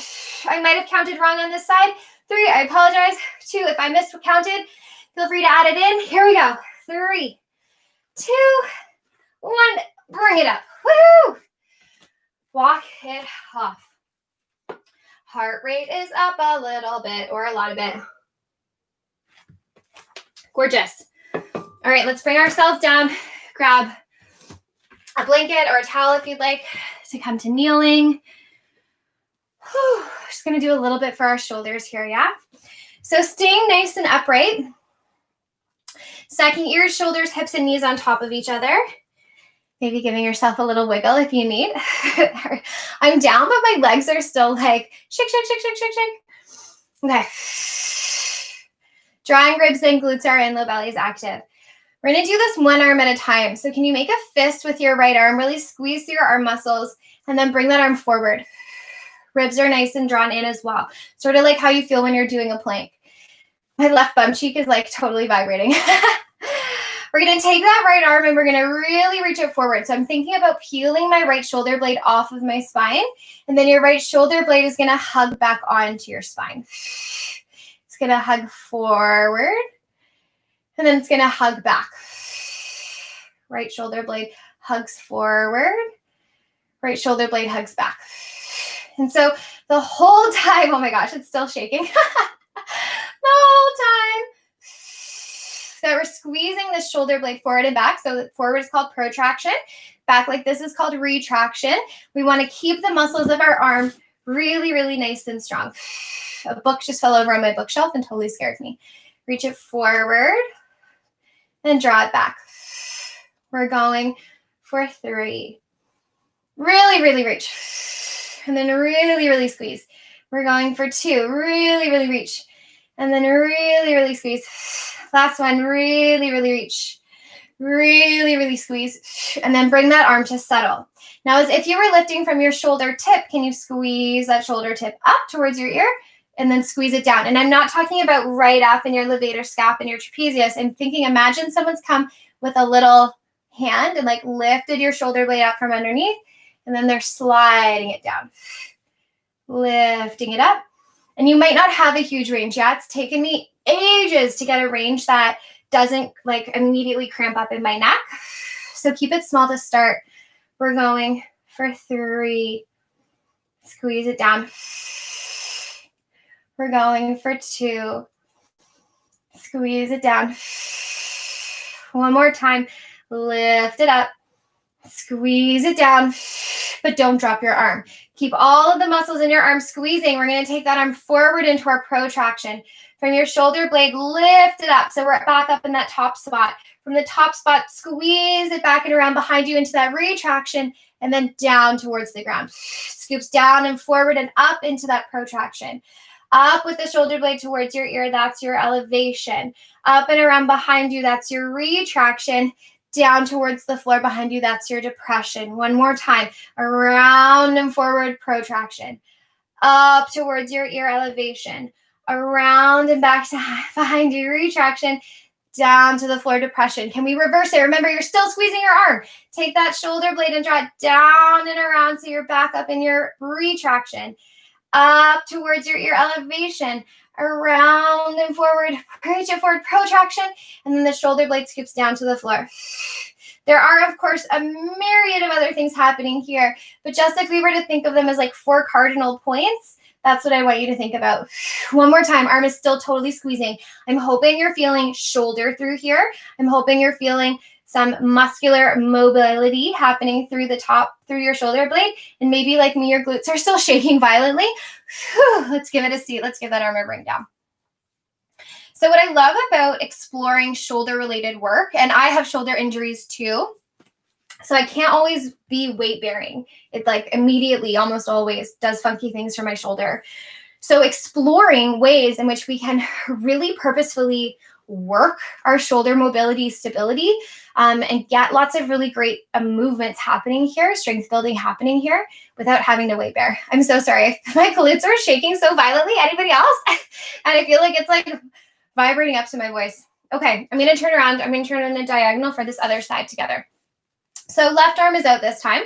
I might have counted wrong on this side. 3. I apologize. 2. If I miscounted, feel free to add it in. Here we go. 3, 2, 1. Bring it up. Woo! Walk it off. Heart rate is up a little bit or a lot of it. Gorgeous. All right, let's bring ourselves down. Grab a blanket or a towel if you'd like to come to kneeling. Whew. Just going to do a little bit for our shoulders here, yeah? So staying nice and upright. Stacking ears, shoulders, hips, and knees on top of each other. Maybe giving yourself a little wiggle if you need. I'm down, but my legs are still like shake, shake, shake, shake, shake, shake. Okay. Drawing ribs and glutes are in, low belly is active. We're going to do this one arm at a time. So can you make a fist with your right arm? Really squeeze through your arm muscles and then bring that arm forward. Ribs are nice and drawn in as well. Sort of like how you feel when you're doing a plank. My left bum cheek is like totally vibrating. We're going to take that right arm and we're going to really reach it forward. So I'm thinking about peeling my right shoulder blade off of my spine. And then your right shoulder blade is going to hug back onto your spine. It's going to hug forward. And then it's going to hug back. Right shoulder blade hugs forward. Right shoulder blade hugs back. And so the whole time, oh my gosh, it's still shaking. The whole time that we're squeezing the shoulder blade forward and back. So forward is called protraction. Back like this is called retraction. We want to keep the muscles of our arm really, really nice and strong. A book just fell over on my bookshelf and totally scared me. Reach it forward. and draw it back. We're going for 3. Really, really reach. And then really, really squeeze. We're going for 2. Really, really reach. And then really, really squeeze. Last one, really, really reach. Really, really squeeze. And then bring that arm to settle. Now, as if you were lifting from your shoulder tip, can you squeeze that shoulder tip up towards your ear and then squeeze it down? And I'm not talking about right up in your levator scap and your trapezius. I'm thinking, imagine someone's come with a little hand and like lifted your shoulder blade out from underneath, and then they're sliding it down, lifting it up. And you might not have a huge range yet. It's taken me ages to get a range that doesn't like immediately cramp up in my neck. So keep it small to start. We're going for 3. Squeeze it down. We're going for 2. Squeeze it down. One more time. Lift it up. Squeeze it down, but don't drop your arm. Keep all of the muscles in your arm squeezing. We're going to take that arm forward into our protraction. From your shoulder blade, lift it up. So we're back up in that top spot. From the top spot, squeeze it back and around behind you into that retraction, and then down towards the ground. Scoops down and forward and up into that protraction. Up with the shoulder blade towards your ear, that's your elevation. Up and around behind you, that's your retraction. Down towards the floor behind you, that's your depression. One more time. Around and forward, protraction. Up towards your ear, elevation. Around and back to behind you, retraction. Down to the floor, depression. Can we reverse it? Remember, you're still squeezing your arm. Take that shoulder blade and draw it down and around so you're back up in your retraction. Up towards your ear, elevation. Around and forward, reach it forward, protraction, and then the shoulder blade scoops down to the floor. There are, of course, a myriad of other things happening here, but just if we were to think of them as like 4 cardinal points, that's what I want you to think about. One more time, arm is still totally squeezing. I'm hoping you're feeling shoulder through here. I'm hoping you're feeling some muscular mobility happening through the top, through your shoulder blade. And maybe like me, your glutes are still shaking violently. Whew, let's give it a seat. Let's give that arm a bring down. So what I love about exploring shoulder-related work, and I have shoulder injuries too, so I can't always be weight bearing. It like immediately, almost always does funky things for my shoulder. So exploring ways in which we can really purposefully work our shoulder mobility, stability, and get lots of really great movements happening here, strength building happening here without having to weight bear. I'm so sorry. My glutes are shaking so violently. Anybody else? And I feel like it's like vibrating up to my voice. Okay, I'm going to turn around. I'm going to turn in a diagonal for this other side together. So left arm is out this time.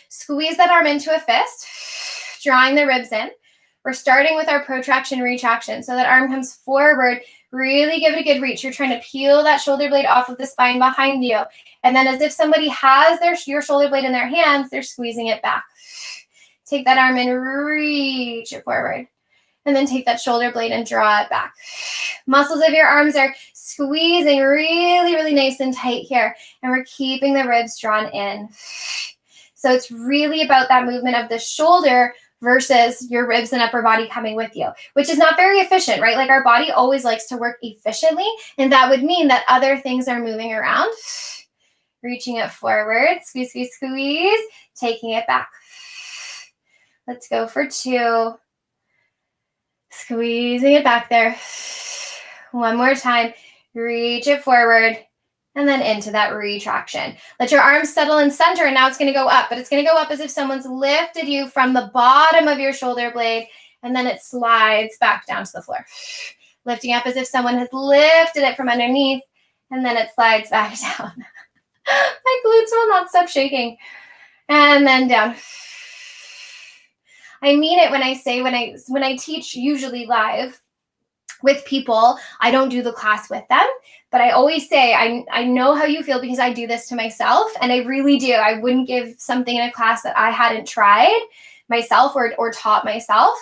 Squeeze that arm into a fist, drawing the ribs in. We're starting with our protraction, retraction. So that arm comes forward. Really give it a good reach. You're trying to peel that shoulder blade off of the spine behind you. And then as if somebody has your shoulder blade in their hands, they're squeezing it back. Take that arm and reach it forward. And then take that shoulder blade and draw it back. Muscles of your arms are squeezing really, really nice and tight here. And we're keeping the ribs drawn in. So it's really about that movement of the shoulder versus your ribs and upper body coming with you, which is not very efficient, right? Like our body always likes to work efficiently, and that would mean that other things are moving around. Reaching it forward, squeeze, squeeze, squeeze, taking it back. Let's go for 2. Squeezing it back there. One more time, reach it forward. And then into that retraction. Let your arms settle in center, and now it's going to go up, but it's going to go up as if someone's lifted you from the bottom of your shoulder blade, and then it slides back down to the floor. Lifting up as if someone has lifted it from underneath, and then it slides back down. My glutes will not stop shaking. And then down. I mean it when I say, when I teach usually live with people, I don't do the class with them, but I always say, I know how you feel because I do this to myself, and I really do. I wouldn't give something in a class that I hadn't tried myself or taught myself.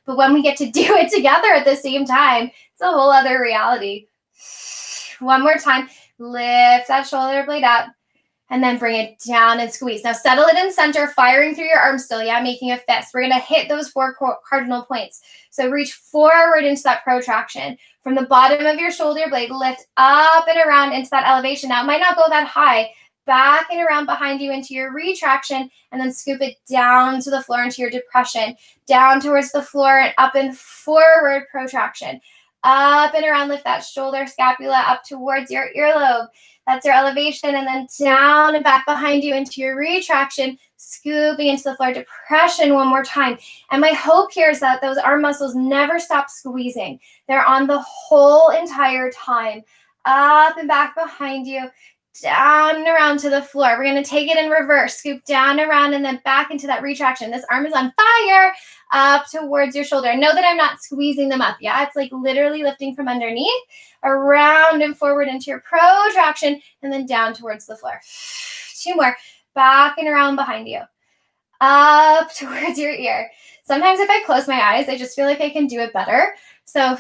But when we get to do it together at the same time, it's a whole other reality. One more time, lift that shoulder blade up, And then bring it down and squeeze. Now settle it in center, firing through your arms still, yeah, making a fist. We're gonna hit those 4 cardinal points. So reach forward into that protraction. From the bottom of your shoulder blade, lift up and around into that elevation. Now it might not go that high. Back and around behind you into your retraction, and then scoop it down to the floor into your depression. Down towards the floor and up and forward protraction. Up and around, lift that shoulder scapula up towards your earlobe. That's your elevation, and then down and back behind you into your retraction, scooping into the floor, depression one more time. And my hope here is that those arm muscles never stop squeezing. They're on the whole entire time. Up and back behind you, down and around to the floor. We're going to take it in reverse, scoop down, around, and then back into that retraction. This arm is on fire, up towards your shoulder. Know that I'm not squeezing them up. Yeah, it's like literally lifting from underneath, around and forward into your protraction, and then down towards the floor. 2 more. Back and around behind you. Up towards your ear. Sometimes if I close my eyes, I just feel like I can do it better. So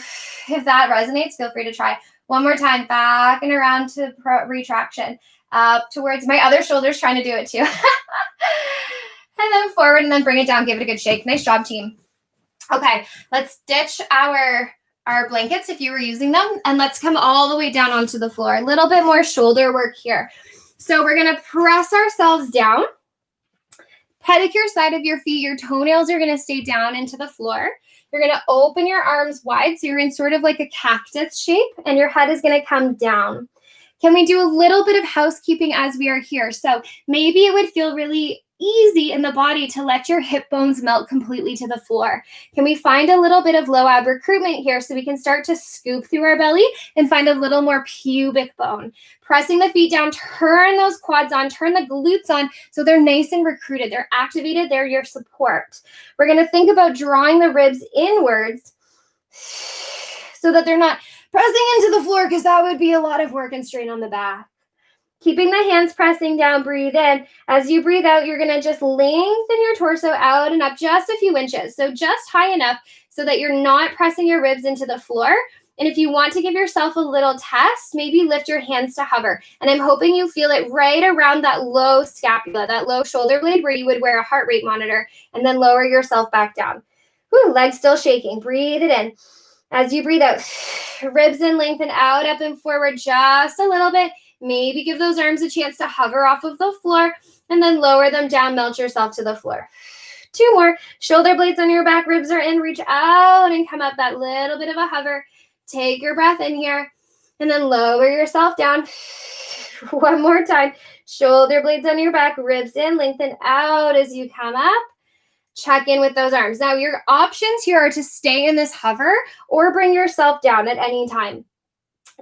if that resonates, feel free to try. One more time. Back and around to retraction. Up towards my other shoulder's trying to do it too. And then forward and then bring it down. Give it a good shake. Nice job, team. Okay, let's ditch our blankets if you were using them, and let's come all the way down onto the floor. A little bit more shoulder work here. So we're going to press ourselves down. Pedicure side of your feet. Your toenails are going to stay down into the floor. You're going to open your arms wide, so you're in sort of like a cactus shape, and your head is going to come down. Can we do a little bit of housekeeping as we are here? So maybe it would feel really easy in the body to let your hip bones melt completely to the floor. Can we find a little bit of low ab recruitment here so we can start to scoop through our belly and find a little more pubic bone? Pressing the feet down, turn those quads on, turn the glutes on so they're nice and recruited. They're activated. They're your support. We're going to think about drawing the ribs inwards so that they're not pressing into the floor, because that would be a lot of work and strain on the back. Keeping the hands pressing down, breathe in. As you breathe out, you're going to just lengthen your torso out and up just a few inches. So just high enough so that you're not pressing your ribs into the floor. And if you want to give yourself a little test, maybe lift your hands to hover. And I'm hoping you feel it right around that low scapula, that low shoulder blade where you would wear a heart rate monitor, and then lower yourself back down. Whew, legs still shaking. Breathe it in. As you breathe out, ribs in, lengthen out, up and forward just a little bit. Maybe give those arms a chance to hover off of the floor, and then lower them down, melt yourself to the floor. 2 more. Shoulder blades on your back, ribs are in, reach out and come up, that little bit of a hover. Take your breath in here, and then lower yourself down. 1 more time. Shoulder blades on your back, ribs in, lengthen out as you come up. Check in with those arms. Now, your options here are to stay in this hover or bring yourself down at any time.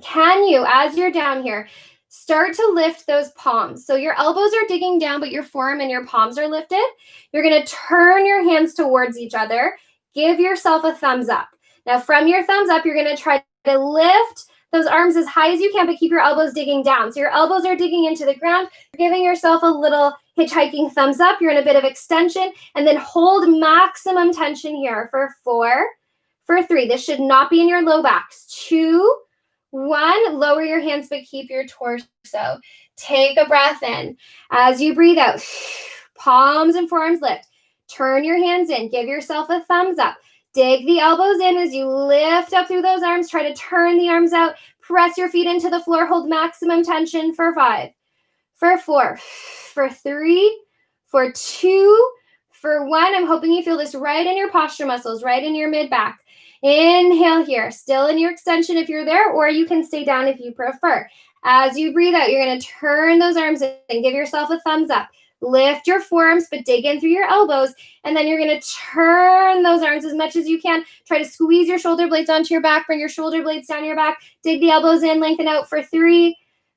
Can you, as you're down here, start to lift those palms? So your elbows are digging down, but your forearm and your palms are lifted. You're going to turn your hands towards each other. Give yourself a thumbs up. Now, from your thumbs up, you're going to try to lift those arms as high as you can, but keep your elbows digging down. So your elbows are digging into the ground. You're giving yourself a little hitchhiking thumbs up. You're in a bit of extension, and then hold maximum tension here for 4, for 3. This should not be in your low backs. 2, 1. Lower your hands, but keep your torso. Take a breath in. As you breathe out, palms and forearms lift. Turn your hands in. Give yourself a thumbs up. Dig the elbows in as you lift up through those arms. Try to turn the arms out. Press your feet into the floor. Hold maximum tension for 5, for 4, for 3, for 2, for 1. I'm hoping you feel this right in your posture muscles, right in your mid-back. Inhale here. Still in your extension if you're there, or you can stay down if you prefer. As you breathe out, you're going to turn those arms in and give yourself a thumbs up. Lift your forearms, but dig in through your elbows. And then you're going to turn those arms as much as you can. Try to squeeze your shoulder blades onto your back. Bring your shoulder blades down your back. Dig the elbows in, lengthen out for 3,